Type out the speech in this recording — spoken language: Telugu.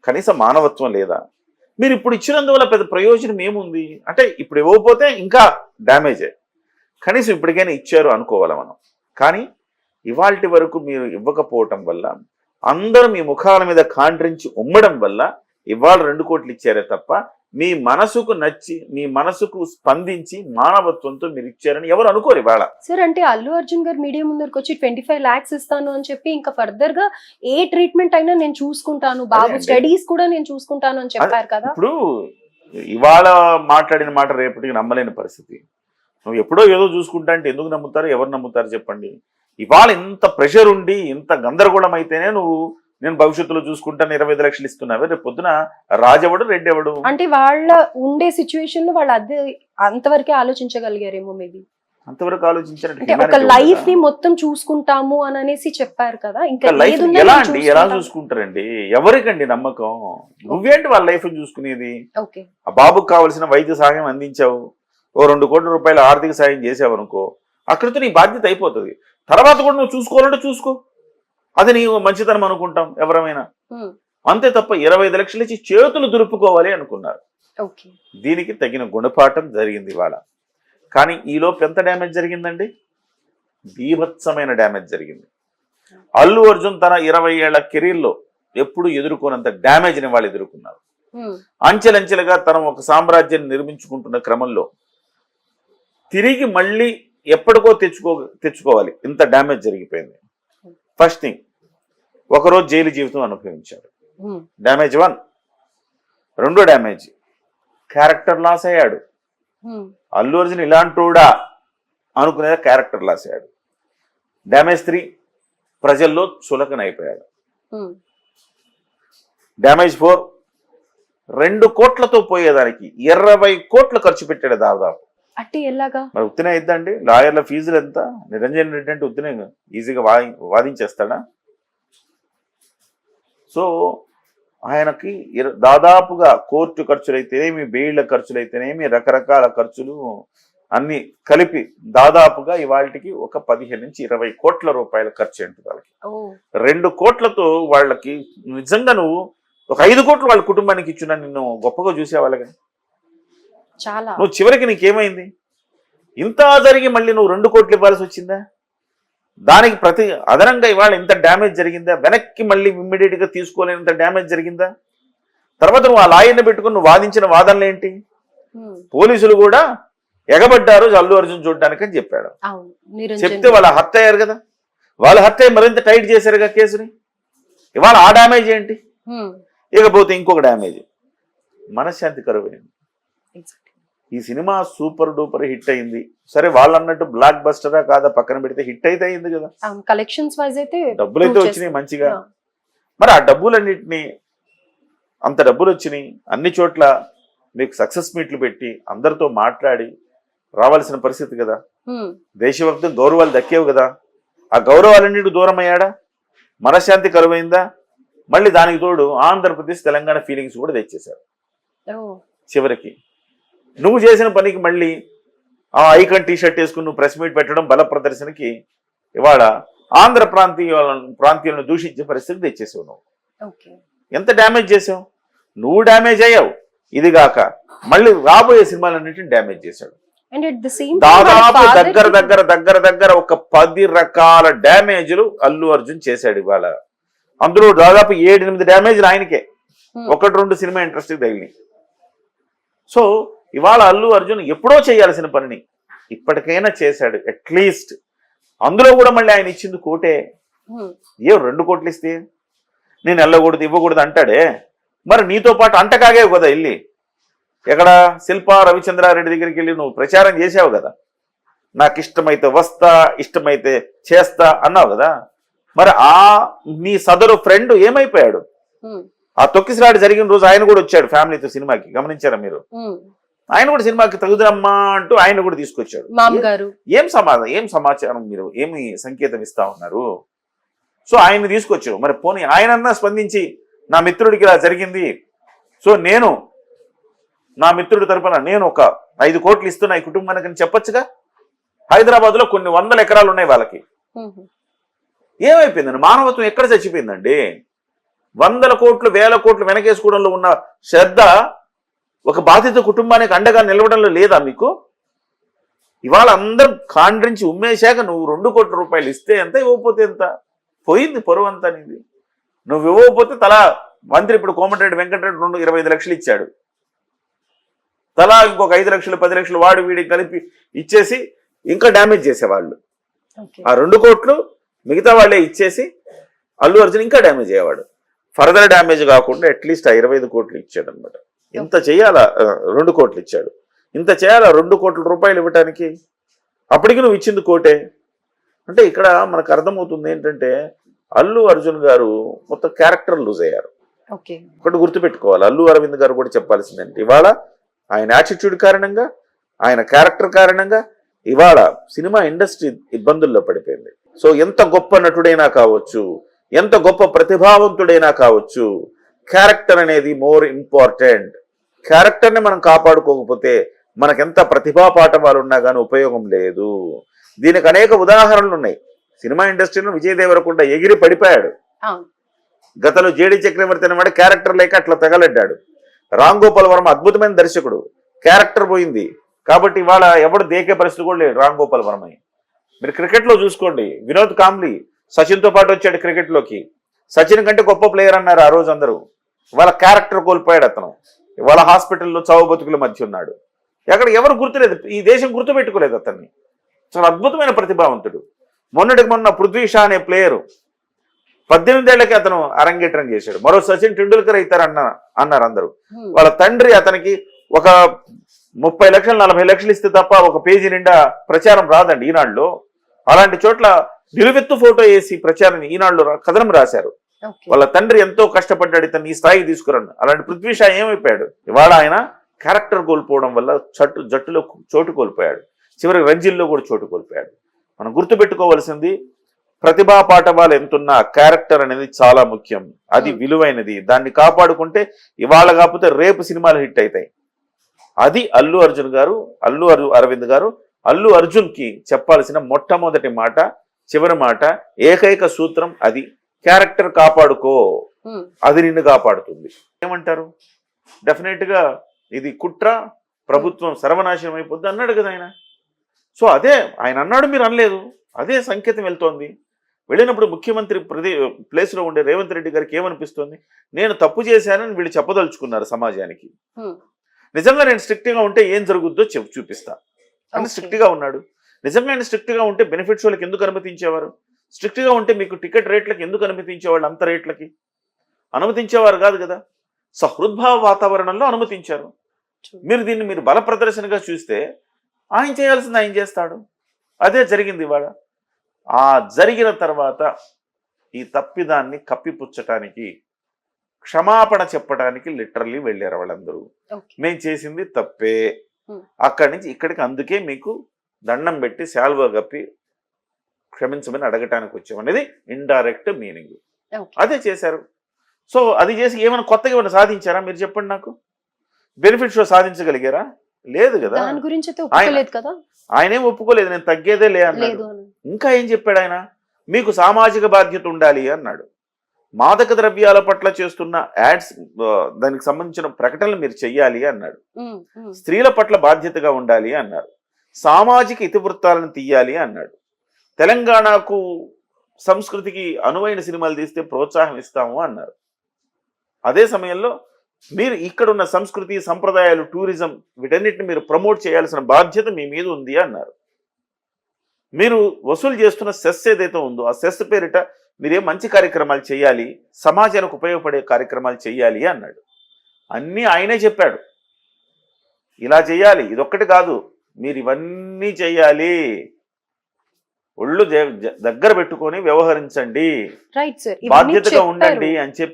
కనీసం మానవత్వం లేదా? మీరు ఇప్పుడు ఇచ్చినందువల్ల పెద్ద ప్రయోజనం ఏముంది అంటే ఇప్పుడు ఇవ్వకపోతే ఇంకా డ్యామేజే. కనీసం ఇప్పటికైనా ఇచ్చారు అనుకోవాలి మనం. కానీ ఇవాల్టి వరకు మీరు ఇవ్వకపోవటం వల్ల అందరూ మీ ముఖాల మీద కాండ్రించి ఉమ్మడం వల్ల ఇవాళ 2 కోట్లు ఇచ్చారే తప్ప మీ మనసుకు నచ్చి మీ మనసుకు స్పందించి మానవత్వంతో మీరు ఇచ్చారని ఎవరు అనుకోరు ఇవాళ. సార్ అంటే అల్లు అర్జున్ గారు మీడియా ముందరికి వచ్చి 25 lakhs ఇస్తాను అని చెప్పి ఇంకా ఫర్దర్ గా ఏ ట్రీట్మెంట్ అయినా నేను చూసుకుంటాను, బాబు స్టడీస్ కూడా నేను చూసుకుంటాను అని చెప్పారు కదా. ఇప్పుడు ఇవాళ మాట్లాడిన మాట రేపటికి నమ్మలేని పరిస్థితి. నువ్వు ఎప్పుడో ఏదో చూసుకుంటా అంటే ఎందుకు నమ్ముతారు? ఎవరు నమ్ముతారు చెప్పండి? ఇవాళ ఇంత ప్రెషర్ ఉండి ఇంత గందరగోళం అయితేనే నువ్వు నేను భవిష్యత్తులో చూసుకుంటాను 25 లక్షలు ఇస్తున్నావే, రేపు పొద్దున రాజెవడు రెడ్డెవడు? అంటే వాళ్ళ ఉండే సిచ్యువేషన్ లో వాళ్ళు అదే అంతవరకే ఆలోచించగలిగారేమో మేబీ. అంతవరకు ఆలోచించారంటే ఒక లైఫ్ ని మొత్తం చూసుకుంటాము అని అనేసి చెప్పారు కదా. ఇంకా ఎలా అండి, ఎలా చూసుకుంటారండి? ఎవరికండి నమ్మకం? నువ్వేంటి వాళ్ళ లైఫ్ చూసుకునేది? ఆ బాబుకు కావాల్సిన వైద్య సహాయం అందించావు, ఓ 2 కోట్ల రూపాయల ఆర్థిక సాయం చేసావు అనుకో, అక్కడితో నీ బాధ్యత అయిపోతుంది. తర్వాత కూడా నువ్వు చూసుకోవాలంటే చూసుకో, అది నీ మంచితనం అనుకుంటాం ఎవరమైనా. అంతే తప్ప 25 లక్షలు ఇచ్చి చేతులు దులుపుకోవాలి అనుకున్నారు. దీనికి తగిన గుణపాఠం జరిగింది ఇవాళ. కానీ ఈలోపు ఎంత డ్యామేజ్ జరిగిందండి? బీభత్సమైన డ్యామేజ్ జరిగింది. అల్లు అర్జున్ తన 20 ఏళ్ల కెరీర్లో ఎప్పుడు ఎదుర్కోనంత డ్యామేజ్ని వాళ్ళు ఎదుర్కొన్నారు. అంచెలంచెలుగా తన ఒక సామ్రాజ్యాన్ని నిర్మించుకుంటున్న క్రమంలో తిరిగి మళ్ళీ ఎప్పటికో తెచ్చుకోవాలి, ఇంత డ్యామేజ్ జరిగిపోయింది. ఫస్ట్ థింగ్, ఒకరోజు జైలు జీవితం అనుభవించాడు, డ్యామేజ్ 1. రెండో డ్యామేజ్, క్యారెక్టర్ లాస్ అయ్యాడు. అల్లు అర్జున్ ఇలాంటోడా అనుకునే క్యారెక్టర్ లాస్ అయ్యాడు. డ్యామేజ్ 3, ప్రజల్లో చులకనైపోయాడు. డ్యామేజ్ 4, 2 కోట్లతో పోయేదానికి 20 కోట్లు ఖర్చు పెట్టాడు దాదాపు. అంటే ఎలాగా మరి ఉత్తినే అయిద్దండి? లాయర్ల ఫీజులు ఎంత? నిరంజన్ రెడ్డి అంటే ఉత్తినే ఈజీగా వాదించేస్తాడా? సో ఆయనకి దాదాపుగా కోర్టు ఖర్చులైతేనేమి, బెయిళ్ల ఖర్చులైతేనేమి, రకరకాల ఖర్చులు అన్ని కలిపి దాదాపుగా ఇవాళకి ఒక 15 నుంచి 20 కోట్ల రూపాయల ఖర్చు ఏంటి వాళ్ళకి. 2 కోట్లతో వాళ్ళకి నిజంగా నువ్వు ఒక 5 కోట్లు వాళ్ళ కుటుంబానికి ఇచ్చిన నిన్ను గొప్పగా చూసేవాళ్ళగా. చాలా. నువ్వు చివరికి నీకేమైంది? ఇంత జరిగి మళ్ళీ నువ్వు 2 కోట్లు ఇవ్వాల్సి వచ్చిందా? దానికి ప్రతి అదనంగా ఇవాళ ఇంత డ్యామేజ్ జరిగిందా? వెనక్కి మళ్ళీ ఇమ్మీడియట్ గా తీసుకోలేనంత డ్యామేజ్ జరిగిందా? తర్వాత నువ్వు ఆ లాయర్ని పెట్టుకుని నువ్వు వాదించిన వాదనలు ఏంటి? పోలీసులు కూడా ఎగబడ్డారు అల్లు అర్జున్ చూడడానికి అని చెప్పాడు. చెప్తే వాళ్ళ హర్ట్ అయ్యారు కదా, వాళ్ళ హర్ట్ అయ్యి మరింత టైట్ చేశారుగా కేసుని. ఇవాళ ఆ డ్యామేజ్ ఏంటి? ఇకపోతే ఇంకొక డ్యామేజ్, మనశ్శాంతి కరువైంది. ఈ సినిమా సూపర్ డూపర్ హిట్ అయింది, సరే వాళ్ళు అన్నట్టు బ్లాక్ బస్టరా కాదా పక్కన పెడితే హిట్ అయితే అయింది కదా, కలెక్షన్స్ వైజ్ అయితే డబ్బులు అయితే వచ్చినాయి మంచిగా. మరి ఆ డబ్బులన్నింటినీ, అంత డబ్బులు వచ్చినాయి, అన్ని చోట్ల మీకు సక్సెస్ మీట్లు పెట్టి అందరితో మాట్లాడి రావాల్సిన పరిస్థితి కదా. దేశవ్యాప్తం గౌరవాలు దక్కేవు కదా, ఆ గౌరవాలన్నిటికి దూరం అయ్యాడా? మనశ్శాంతి కరువైందా? మళ్ళీ దానికి తోడు ఆంధ్రప్రదేశ్ తెలంగాణ ఫీలింగ్స్ కూడా తెచ్చేశారు. చివరికి నువ్వు చేసిన పనికి మళ్ళీ ఆ ఐకాన్ టీషర్ట్ వేసుకుని నువ్వు ప్రెస్ మీట్ పెట్టడం, బల ప్రదర్శనకి ఇవాళ ఆంధ్ర ప్రాంతీయులను దూషించే పరిస్థితి తెచ్చేసావు నువ్వు. ఎంత డ్యామేజ్ చేసావు? నువ్వు డ్యామేజ్ అయ్యావు, ఇదిగాక మళ్ళీ రాబోయే సినిమాలన్నింటినీ డ్యామేజ్ చేశాడు. దాదాపు దగ్గర ఒక 10 రకాల డ్యామేజ్లు అల్లు అర్జున్ చేశాడు ఇవాళ. అందులో దాదాపు 7-8 డ్యామేజ్లు ఆయనకే, 1-2 సినిమా ఇంట్రెస్ట్ తగిలినాయి. సో ఇవాళ అల్లు అర్జున్ ఎప్పుడో చేయాల్సిన పనిని ఇప్పటికైనా చేశాడు అట్లీస్ట్. అందులో కూడా మళ్ళీ ఆయన ఇచ్చింది కోటే. 2 కోట్లు ఇస్తే నేను వెళ్ళకూడదు ఇవ్వకూడదు అంటాడే, మరి నీతో పాటు అంటకాగే కదా వెళ్ళి ఎక్కడ శిల్పా రవిచంద్రారెడ్డి దగ్గరికి వెళ్ళి నువ్వు ప్రచారం చేసావు కదా, నాకు ఇష్టమైతే వస్తా, ఇష్టమైతే చేస్తా అన్నావు కదా. మరి ఆ నీ సదరు ఫ్రెండ్ ఏమైపోయాడు? ఆ తొక్కిసలాట జరిగిన రోజు ఆయన కూడా వచ్చాడు ఫ్యామిలీతో సినిమాకి, గమనించారా మీరు? ఆయన కూడా సినిమాకి తగుదమ్మా అంటూ ఆయన కూడా తీసుకొచ్చాడు. ఏం సమాచారం మీరు ఏమి సంకేతం ఇస్తా ఉన్నారు? సో ఆయన్ని తీసుకొచ్చావు, మరి పోనీ ఆయనన్నా స్పందించి నా మిత్రుడికి ఇలా జరిగింది, సో నేను నా మిత్రుడి తరపున నేను ఒక 5 కోట్లు ఇస్తున్నా ఈ కుటుంబానికి అని చెప్పొచ్చుగా. హైదరాబాద్ లో కొన్ని 100 ఎకరాలు ఉన్నాయి వాళ్ళకి. ఏమైపోయిందండి? మానవత్వం ఎక్కడ చచ్చిపోయిందండి? వందల కోట్లు వేల కోట్లు వెనకేసుకోవడంలో ఉన్న శ్రద్ధ ఒక బాధిత కుటుంబానికి అండగా నిలవడంలో లేదా మీకు? ఇవాళ అందరూ కాండ్రించి ఉమ్మేశాక నువ్వు 2 కోట్ల రూపాయలు ఇస్తే ఎంత, ఇవ్వకపోతే ఎంత? పోయింది పొరువు అంతా నీది. నువ్వు ఇవ్వకపోతే తలా మంత్రి ఇప్పుడు కోమటిరెడ్డి వెంకటరెడ్డి 25 లక్షలు ఇచ్చాడు, తలా ఇంకొక 5 లక్షలు 10 లక్షలు వాడు వీడికి కలిపి ఇచ్చేసి ఇంకా డ్యామేజ్ చేసేవాళ్ళు. ఆ 2 కోట్లు మిగతా వాళ్ళే ఇచ్చేసి అల్లు అర్జున్ ఇంకా డ్యామేజ్ అయ్యేవాడు. ఫర్దర్ డ్యామేజ్ కాకుండా అట్లీస్ట్ ఆ 25 కోట్లు ఇచ్చాడు అనమాట. ఇంత చేయాలా? 2 కోట్లు ఇచ్చాడు. ఇంత చేయాలా 2 కోట్ల రూపాయలు ఇవ్వటానికి? అప్పటికి నువ్వు ఇచ్చింది కోటే. అంటే ఇక్కడ మనకు అర్థమవుతుంది ఏంటంటే అల్లు అర్జున్ గారు మొత్తం క్యారెక్టర్ లూజ్ అయ్యారు. ఒకటి గుర్తుపెట్టుకోవాలి, అల్లు అరవింద్ గారు కూడా చెప్పాల్సిందంటే ఇవాళ ఆయన యాటిట్యూడ్ కారణంగా, ఆయన క్యారెక్టర్ కారణంగా ఇవాళ సినిమా ఇండస్ట్రీ ఇబ్బందుల్లో పడిపోయింది. సో ఎంత గొప్ప నటుడైనా కావచ్చు, ఎంత గొప్ప ప్రతిభావంతుడైనా కావచ్చు, క్యారెక్టర్ అనేది మోర్ ఇంపార్టెంట్. క్యారెక్టర్ని మనం కాపాడుకోకపోతే మనకెంత ప్రతిభా పాఠవాలు ఉన్నా కానీ ఉపయోగం లేదు. దీనికి అనేక ఉదాహరణలు ఉన్నాయి. సినిమా ఇండస్ట్రీలో విజయ్ దేవరకొండ ఎగిరి పడిపోయాడు. గతంలో జేడి చక్రవర్తి అనేవాడు క్యారెక్టర్ లేక అట్లా తగలడ్డాడు. రామ్ గోపాల్ వర్మ అద్భుతమైన దర్శకుడు, క్యారెక్టర్ పోయింది కాబట్టి ఇవాళ ఎవడు దేకే పరిస్థితి కూడా లేడు రామ్ గోపాల్ వర్మని. మీరు క్రికెట్లో చూసుకోండి, వినోద్ కాంబ్లీ సచిన్తో పాటు వచ్చాడు క్రికెట్లోకి. సచిన్ కంటే గొప్ప ప్లేయర్ అన్నారు ఆ రోజు అందరూ. ఇవాళ క్యారెక్టర్ కోల్పోయాడు అతను. ఇవాళ హాస్పిటల్లో చావు బతుకుల మధ్య ఉన్నాడు. ఎక్కడ ఎవరు గుర్తులేదు, ఈ దేశం గుర్తుపెట్టుకోలేదు అతన్ని. చాలా అద్భుతమైన ప్రతిభావంతుడు. మొన్నటికి మొన్న పృథ్వీ షా అనే ప్లేయరు 18 ఏళ్లకి అతను అరంగేట్రం చేశాడు. మరో సచిన్ టెండూల్కర్ అవుతారు అన్నారు అందరూ. వాళ్ళ తండ్రి అతనికి ఒక 30 లక్షలు 40 లక్షలు ఇస్తే తప్ప ఒక పేజీ నిండా ప్రచారం రాదండి ఈనాడులో. అలాంటి చోట్ల నిలువెత్తు ఫోటో వేసి ప్రచారం ఈనాడులో కథనం రాశారు. వాళ్ళ తండ్రి ఎంతో కష్టపడ్డాడు ఇతన్ని ఈ స్థాయికి తీసుకురండి. అలాంటి పృథ్వీ షా ఏమైపోయాడు? ఇవాళ ఆయన క్యారెక్టర్ కోల్పోవడం వల్ల జట్టులో చోటు కోల్పోయాడు. చివరికి రంజీల్లో కూడా చోటు కోల్పోయాడు. మనం గుర్తుపెట్టుకోవాల్సింది ప్రతిభా పాఠవాలు ఎంతున్నా క్యారెక్టర్ అనేది చాలా ముఖ్యం. అది విలువైనది. దాన్ని కాపాడుకుంటే ఇవాళ కాకపోతే రేపు సినిమాలు హిట్ అవుతాయి. అది అల్లు అర్జున్ గారు, అరవింద్ గారు అల్లు అర్జున్ కి చెప్పాల్సిన మొట్టమొదటి మాట, చివరి మాట, ఏకైక సూత్రం అది. క్యారెక్టర్ కాపాడుకో, అది నిన్ను కాపాడుతుంది. ఏమంటారు? డెఫినెట్ గా ఇది కుట్ర, ప్రభుత్వం సర్వనాశనం అయిపోద్ది అన్నాడు కదా ఆయన. సో అదే ఆయన అన్నాడు, మీరు అనలేదు. అదే సంకేతం వెళ్తోంది. వెళ్ళినప్పుడు ముఖ్యమంత్రి ప్లేస్లో ఉండే రేవంత్ రెడ్డి గారికి ఏమనిపిస్తుంది? నేను తప్పు చేశానని వీళ్ళు చెప్పదలుచుకున్నారు సమాజానికి. నిజంగా నేను స్ట్రిక్ట్గా ఉంటే ఏం జరుగుద్దో చూపిస్తా అని స్ట్రిక్ట్గా ఉన్నాడు. నిజంగా ఆయన స్ట్రిక్ట్గా ఉంటే బెనిఫిట్స్ వాళ్ళకి ఎందుకు అనుమతించేవారు? స్ట్రిక్ట్గా ఉంటే మీకు టికెట్ రేట్లకి ఎందుకు అనుమతించేవాళ్ళు? అంత రేట్లకి అనుమతించేవారు కాదు కదా. సహృద్భావ వాతావరణంలో అనుమతించారు. మీరు బల ప్రదర్శనగా చూస్తే ఆయన చేయాల్సింది ఆయన చేస్తాడు. అదే జరిగింది ఇవాళ. ఆ జరిగిన తర్వాత ఈ తప్పిదాన్ని కప్పిపుచ్చటానికి, క్షమాపణ చెప్పడానికి లిటరల్లీ వెళ్ళారు వాళ్ళందరూ. మేము చేసింది తప్పే, అక్కడి నుంచి ఇక్కడికి, అందుకే మీకు దండం పెట్టి శాల్వా కప్పి క్షమించమని అడగటానికి వచ్చామనేది ఇండైరెక్ట్ మీనింగ్. అదే చేశారు. సో అది చేసి ఏమైనా కొత్తగా ఏమైనా సాధించారా? మీరు చెప్పండి నాకు. బెనిఫిట్ షో సాధించగలిగారా? లేదు కదా. ఆయనేం ఒప్పుకోలేదు, నేను తగ్గేదే లే అన్నాడు. ఇంకా ఏం చెప్పాడు ఆయన? మీకు సామాజిక బాధ్యత ఉండాలి అన్నాడు. మాదక ద్రవ్యాల పట్ల చేస్తున్న యాడ్స్, దానికి సంబంధించిన ప్రకటనలు మీరు చెయ్యాలి అన్నాడు. స్త్రీల పట్ల బాధ్యతగా ఉండాలి అన్నారు. సామాజిక ఇతివృత్తాలను తీయాలి అన్నాడు. తెలంగాణకు సంస్కృతికి అనువైన సినిమాలు తీస్తే ప్రోత్సాహం ఇస్తాము అన్నారు. అదే సమయంలో మీరు ఇక్కడున్న సంస్కృతి, సంప్రదాయాలు, టూరిజం, వీటన్నిటిని మీరు ప్రమోట్ చేయాల్సిన బాధ్యత మీ మీద ఉంది అన్నారు. మీరు వసూలు చేస్తున్న సెస్ ఏదైతే ఉందో ఆ సెస్ పేరిట మీరేం మంచి కార్యక్రమాలు చేయాలి, సమాజానికి ఉపయోగపడే కార్యక్రమాలు చేయాలి అన్నాడు. అన్నీ ఆయనే చెప్పాడు. ఇలా చేయాలి, ఇదొక్కటి కాదు, మీరు ఇవన్నీ చేయాలి, ఒళ్ళు దగ్గర పెట్టుకొని వ్యవహరించండి, బాధ్యతగా ఉండండి అని చెప్పి